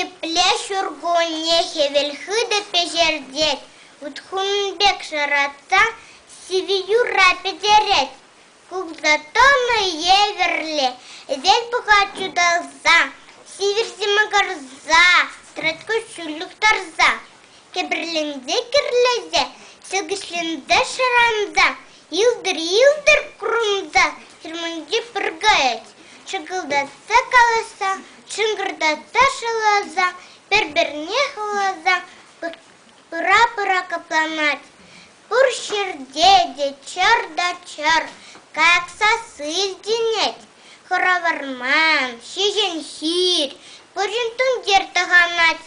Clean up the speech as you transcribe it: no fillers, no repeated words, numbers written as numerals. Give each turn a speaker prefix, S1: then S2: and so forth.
S1: тепле Çуркунне хевелхы да пежердет. Утхунбек шаратса, сиви юра педерет. Кукзатона еверле, эдел пока чудалза. Сивер зима гарза, тратку шулюк тарза. Кеберленде кирлезе, сылгышленде шаранза. Илдыр крумза, хирмунди пыргает. Шыгылдатса каласа, шынгырдатса шылаза, берберне хылаза, пыра-пыра капланать. Пур щердеде, чар да чар, как сосы сденеть. Хороварман, щижен хир, пуржин тундер таганать,